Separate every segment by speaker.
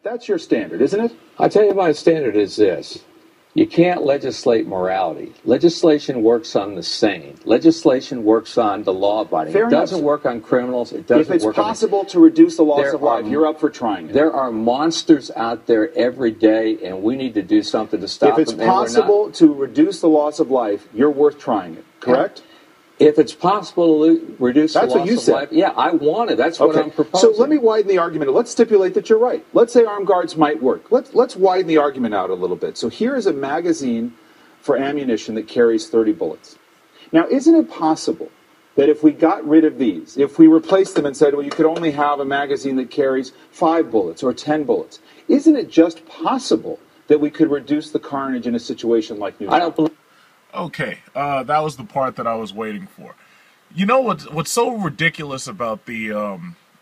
Speaker 1: That's your standard, isn't it?
Speaker 2: I tell you, my standard is this. You can't legislate morality. Legislation works on the sane. Legislation works on the law-abiding. It doesn't work on criminals. It doesn't work on...
Speaker 1: If it's possible to reduce the loss of life, you're up for trying it.
Speaker 2: There are monsters out there every day, and we need to do something to stop them.
Speaker 1: If it's possible to reduce the loss of life, you're worth trying it, correct?
Speaker 2: If it's possible to reduce the loss of life, yeah, I want it. That's what I'm proposing.
Speaker 1: So let me widen the argument. Let's stipulate that you're right. Let's say armed guards might work. Let's widen the argument out a little bit. So here is a magazine for ammunition that carries 30 bullets. Now, isn't it possible that if we got rid of these, if we replaced them and said, well, you could only have a magazine that carries 5 bullets or 10 bullets, isn't it just possible that we could reduce the carnage in a situation like New York?
Speaker 2: I don't believe.
Speaker 3: Okay, that was the part that I was waiting for. You know what's so ridiculous about the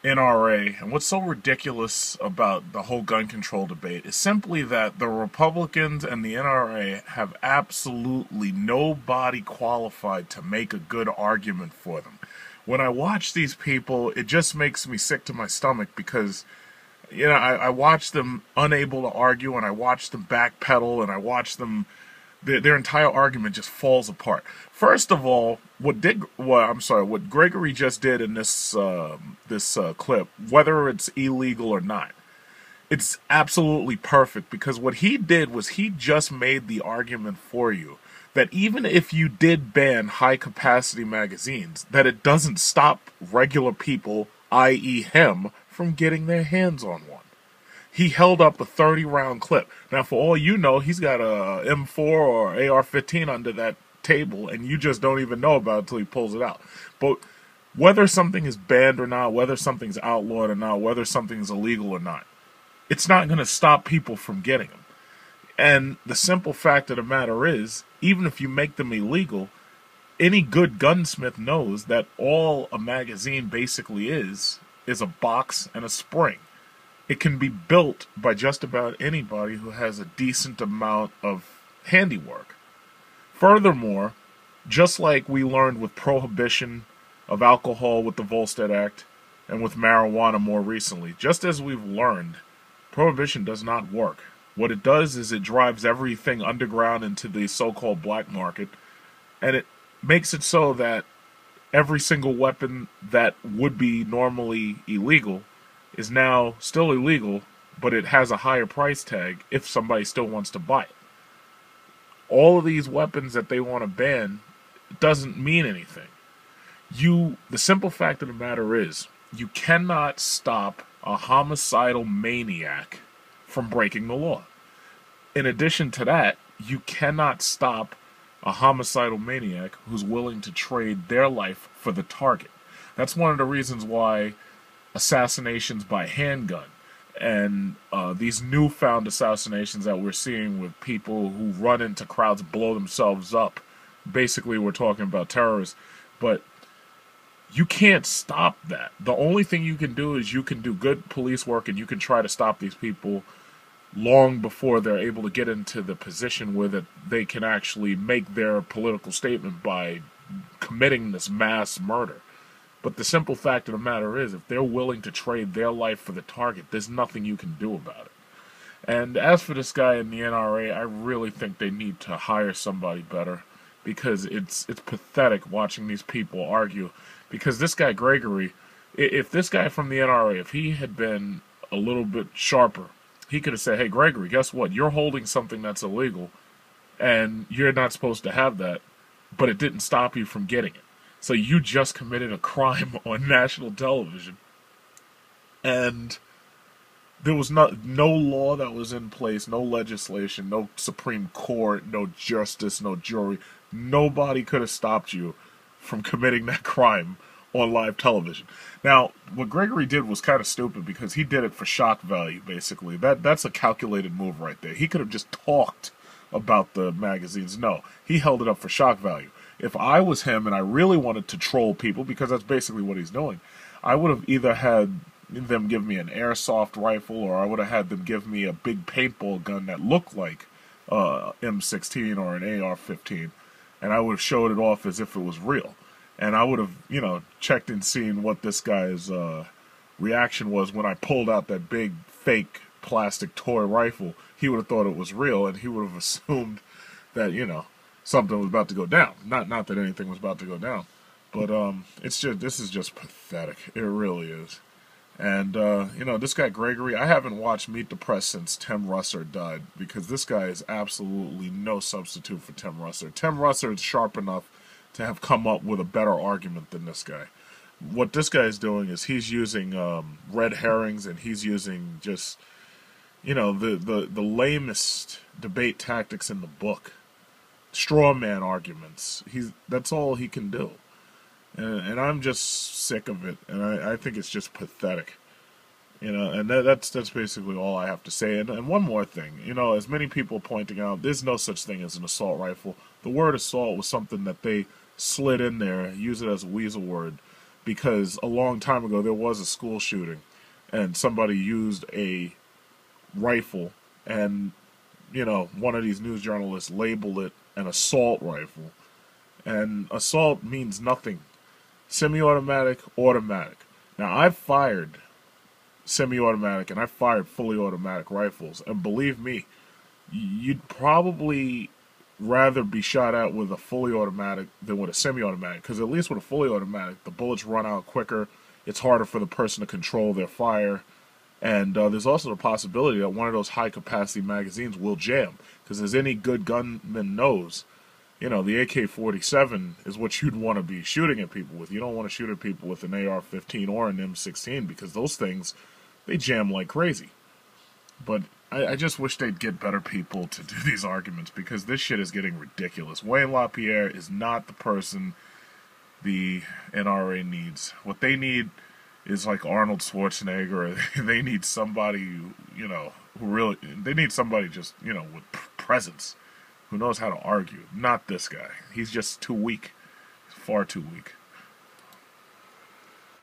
Speaker 3: NRA and what's so ridiculous about the whole gun control debate is simply that the Republicans and the NRA have absolutely nobody qualified to make a good argument for them. When I watch these people, it just makes me sick to my stomach because, you know, I watch them unable to argue and I watch them backpedal and I watch them... Their entire argument just falls apart. First of all, what Gregory just did in this clip, whether it's illegal or not, it's absolutely perfect because what he did was he just made the argument for you that even if you did ban high-capacity magazines, that it doesn't stop regular people, i.e. him, from getting their hands on one. He held up a 30-round clip. Now, for all you know, he's got a M4 or AR-15 under that table, and you just don't even know about it until he pulls it out. But whether something is banned or not, whether something's outlawed or not, whether something's illegal or not, it's not going to stop people from getting them. And the simple fact of the matter is, even if you make them illegal, any good gunsmith knows that all a magazine basically is a box and a spring. It can be built by just about anybody who has a decent amount of handiwork. Furthermore, just like we learned with prohibition of alcohol with the Volstead Act and with marijuana more recently, just as we've learned, prohibition does not work. What it does is it drives everything underground into the so-called black market, and it makes it so that every single weapon that would be normally illegal is now still illegal, but it has a higher price tag if somebody still wants to buy it. All of these weapons that they want to ban doesn't mean anything. The simple fact of the matter is, you cannot stop a homicidal maniac from breaking the law. In addition to that, you cannot stop a homicidal maniac who's willing to trade their life for the target. That's one of the reasons why assassinations by handgun and these newfound assassinations that we're seeing with people who run into crowds, blow themselves up. Basically, we're talking about terrorists, but you can't stop that. The only thing you can do is you can do good police work and you can try to stop these people long before they're able to get into the position where that they can actually make their political statement by committing this mass murder. But the simple fact of the matter is, if they're willing to trade their life for the target, there's nothing you can do about it. And as for this guy in the NRA, I really think they need to hire somebody better, because it's pathetic watching these people argue. Because this guy, Gregory, if this guy from the NRA, if he had been a little bit sharper, he could have said, hey, Gregory, guess what? You're holding something that's illegal, and you're not supposed to have that, but it didn't stop you from getting it. So you just committed a crime on national television. And there was no law that was in place, no legislation, no Supreme Court, no justice, no jury. Nobody could have stopped you from committing that crime on live television. Now, what Gregory did was kind of stupid because he did it for shock value, basically. That's a calculated move right there. He could have just talked about the magazines. No, he held it up for shock value. If I was him and I really wanted to troll people, because that's basically what he's doing, I would have either had them give me an airsoft rifle, or I would have had them give me a big paintball gun that looked like M16 or an AR-15, and I would have showed it off as if it was real. And I would have, checked and seen what this guy's reaction was when I pulled out that big fake plastic toy rifle, he would have thought it was real, and he would have assumed that, something was about to go down. Not that anything was about to go down, but this is just pathetic. It really is. And this guy Gregory, I haven't watched Meet the Press since Tim Russert died, because this guy is absolutely no substitute for Tim Russert. Tim Russert is sharp enough to have come up with a better argument than this guy. What this guy is doing is he's using red herrings, and he's using just the lamest debate tactics in the book. Straw man arguments. That's all he can do. And I'm just sick of it, and I think it's just pathetic. And that's basically all I have to say. And one more thing, as many people pointing out, there's no such thing as an assault rifle. The word assault was something that they slid in there, use it as a weasel word, because a long time ago there was a school shooting, and somebody used a rifle, and one of these news journalists labeled it an assault rifle, and assault means nothing. Semi-automatic, automatic. Now, I've fired semi-automatic and I've fired fully automatic rifles, and believe me, you'd probably rather be shot at with a fully automatic than with a semi-automatic, because at least with a fully automatic, the bullets run out quicker, it's harder for the person to control their fire, and there's also the possibility that one of those high-capacity magazines will jam, because as any good gunman knows, the AK-47 is what you'd want to be shooting at people with. You don't want to shoot at people with an AR-15 or an M16, because those things, they jam like crazy. But I just wish they'd get better people to do these arguments, because this shit is getting ridiculous. Wayne LaPierre is not the person the NRA needs. What they need is like Arnold Schwarzenegger. They need somebody, who really, they need somebody just, with presence, who knows how to argue. Not this guy. He's just too weak. Far too weak.